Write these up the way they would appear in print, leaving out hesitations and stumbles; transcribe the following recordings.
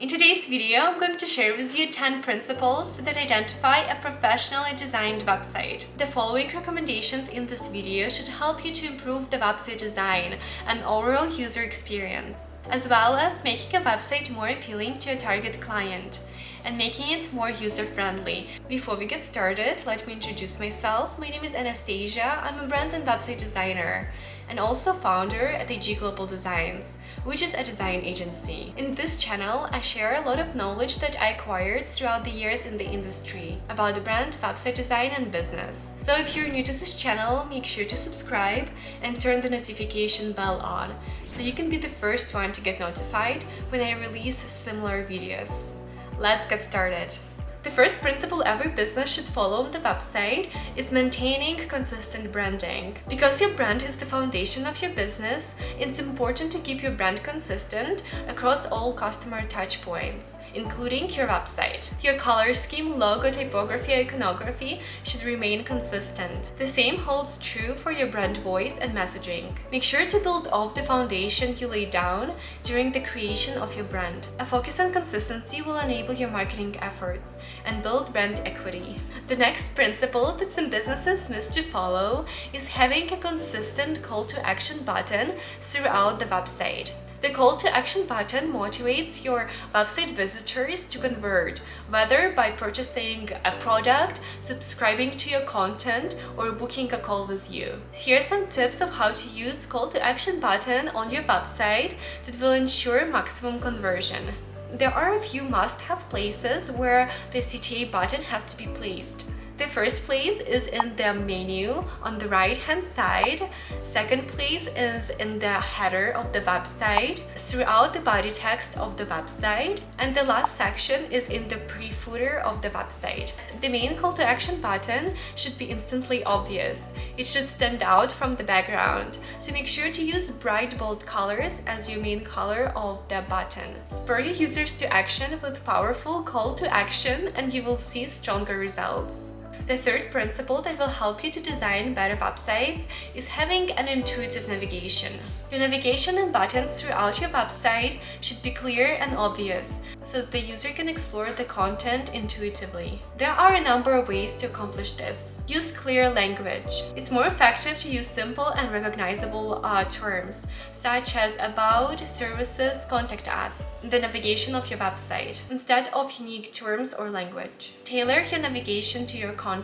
In today's video, I'm going to share with you 10 principles that identify a professionally designed website. The following recommendations in this video should help you to improve the website design and overall user experience, as well as making a website more appealing to your target client and making it more user-friendly. Before we get started, let me introduce myself. My name is Anastasia. I'm a brand and website designer and also founder at AG Global Designs, which is a design agency. In this channel, I share a lot of knowledge that I acquired throughout the years in the industry about the brand, website design, and business. So if you're new to this channel, make sure to subscribe and turn the notification bell on so you can be the first one to get notified when I release similar videos. Let's get started. The first principle every business should follow on the website is maintaining consistent branding. Because your brand is the foundation of your business, it's important to keep your brand consistent across all customer touchpoints, including your website. Your color scheme, logo, typography, iconography should remain consistent. The same holds true for your brand voice and messaging. Make sure to build off the foundation you laid down during the creation of your brand. A focus on consistency will enable your marketing efforts and build brand equity. The next principle that some businesses miss to follow is having a consistent call to action button throughout the website. The call to action button motivates your website visitors to convert, whether by purchasing a product, subscribing to your content, or booking a call with you. Here are some tips of how to use call to action button on your website that will ensure maximum conversion. There are a few must-have places where the CTA button has to be placed. The first place is in the menu on the right-hand side. Second place is in the header of the website, throughout the body text of the website, and the last section is in the pre-footer of the website. The main call to action button should be instantly obvious. It should stand out from the background, so make sure to use bright bold colors as your main color of the button. Spur your users to action with powerful call to action and you will see stronger results. The third principle that will help you to design better websites is having an intuitive navigation. Your navigation and buttons throughout your website should be clear and obvious, so that the user can explore the content intuitively. There are a number of ways to accomplish this. Use clear language. It's more effective to use simple and recognizable terms, such as about, services, contact us, in the navigation of your website, instead of unique terms or language. Tailor your navigation to your content.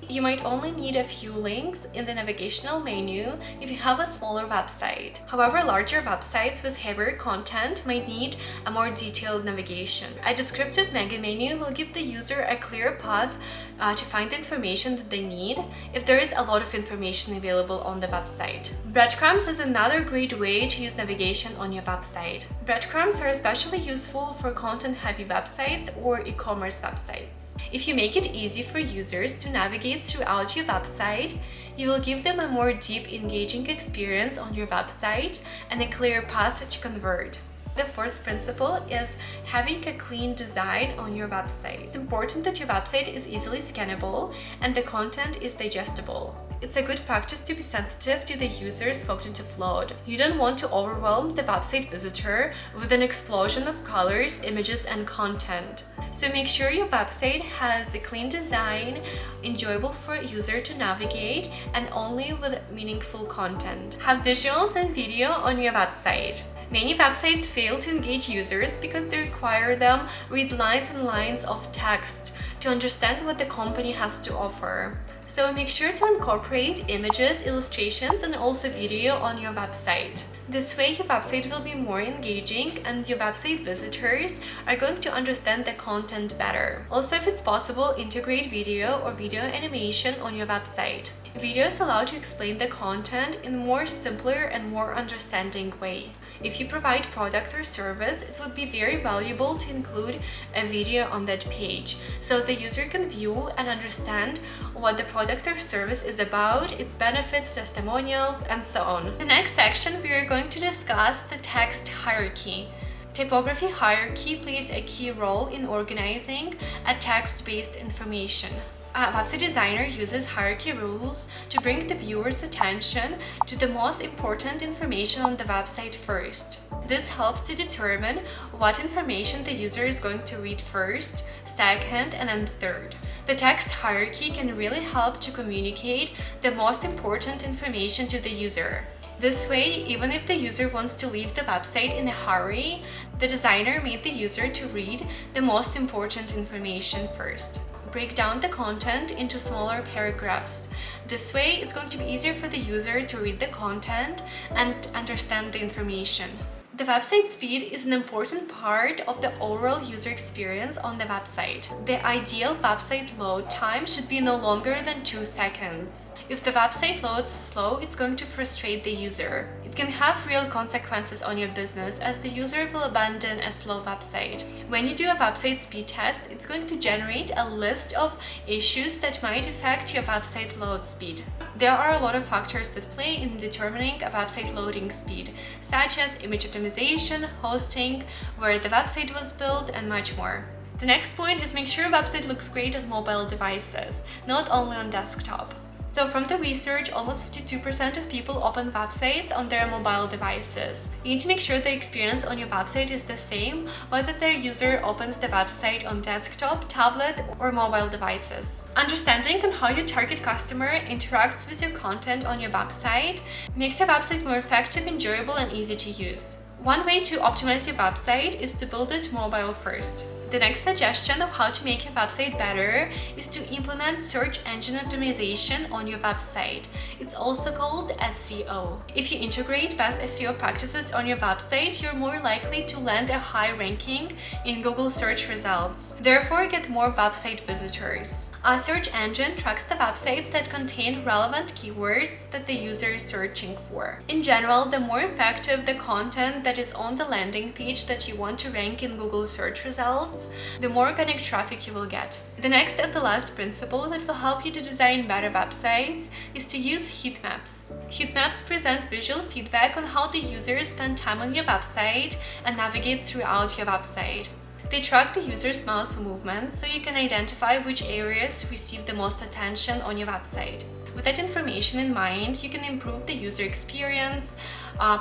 You might only need a few links in the navigational menu if you have a smaller website. However, larger websites with heavier content might need a more detailed navigation. A descriptive mega menu will give the user a clear path to find the information that they need if there is a lot of information available on the website. Breadcrumbs is another great way to use navigation on your website. Breadcrumbs are especially useful for content-heavy websites or e-commerce websites. If you make it easy for users to navigate throughout your website, you will give them a more deep, engaging experience on your website and a clear path to convert. The fourth principle is having a clean design on your website. It's important that your website is easily scannable and the content is digestible. It's a good practice to be sensitive to the user's cognitive load. You don't want to overwhelm the website visitor with an explosion of colors, images, and content. So make sure your website has a clean design, enjoyable for a user to navigate, and only with meaningful content. Have visuals and video on your website. Many websites fail to engage users because they require them read lines and lines of text to understand what the company has to offer. So make sure to incorporate images, illustrations, and also video on your website. This way, your website will be more engaging and your website visitors are going to understand the content better. Also, if it's possible, integrate video or video animation on your website. Videos allow to explain the content in a more simpler and more understanding way. If you provide product or service, it would be very valuable to include a video on that page so the user can view and understand what the product or service is about, its benefits, testimonials, and so on. The next section, we are going to discuss the text hierarchy. Typography hierarchy plays a key role in organizing a text-based information. A website designer uses hierarchy rules to bring the viewer's attention to the most important information on the website first. This helps to determine what information the user is going to read first, second, and then third. The text hierarchy can really help to communicate the most important information to the user. This way, even if the user wants to leave the website in a hurry, the designer made the user to read the most important information first. Break down the content into smaller paragraphs. This way, it's going to be easier for the user to read the content and understand the information. The website speed is an important part of the overall user experience on the website. The ideal website load time should be no longer than 2 seconds. If the website loads slow, it's going to frustrate the user. It can have real consequences on your business as the user will abandon a slow website. When you do a website speed test, it's going to generate a list of issues that might affect your website load speed. There are a lot of factors that play in determining a website loading speed, such as image optimization, hosting, where the website was built, and much more. The next point is make sure your website looks great on mobile devices, not only on desktop. So from the research, almost 52% of people open websites on their mobile devices. You need to make sure the experience on your website is the same, whether the user opens the website on desktop, tablet, or mobile devices. Understanding on how your target customer interacts with your content on your website makes your website more effective, enjoyable, and easy to use. One way to optimize your website is to build it mobile first. The next suggestion of how to make your website better is to implement search engine optimization on your website. It's also called SEO. If you integrate best SEO practices on your website, you're more likely to land a high ranking in Google search results, therefore get more website visitors. A search engine tracks the websites that contain relevant keywords that the user is searching for. In general, the more effective the content that is on the landing page that you want to rank in Google search results, the more organic traffic you will get. The next and the last principle that will help you to design better websites is to use heat maps. Heat maps present visual feedback on how the users spend time on your website and navigate throughout your website. They track the user's mouse movement so you can identify which areas receive the most attention on your website. With that information in mind, you can improve the user experience,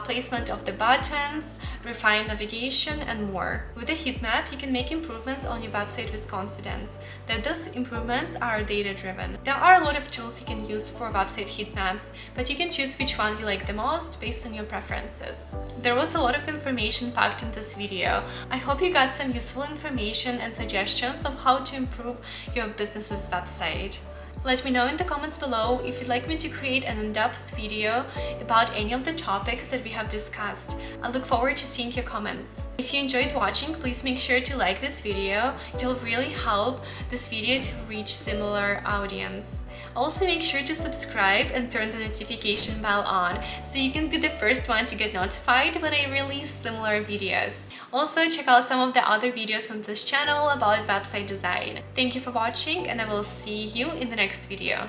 placement of the buttons, refine navigation, and more. With a heat map, you can make improvements on your website with confidence that those improvements are data-driven. There are a lot of tools you can use for website heat maps, but you can choose which one you like the most based on your preferences. There was a lot of information packed in this video. I hope you got some useful information and suggestions on how to improve your business's website. Let me know in the comments below if you'd like me to create an in-depth video about any of the topics that we have discussed. I look forward to seeing your comments. If you enjoyed watching, please make sure to like this video. It will really help this video to reach similar audience. Also, make sure to subscribe and turn the notification bell on so you can be the first one to get notified when I release similar videos. Also, check out some of the other videos on this channel about website design. Thank you for watching, and I will see you in the next video.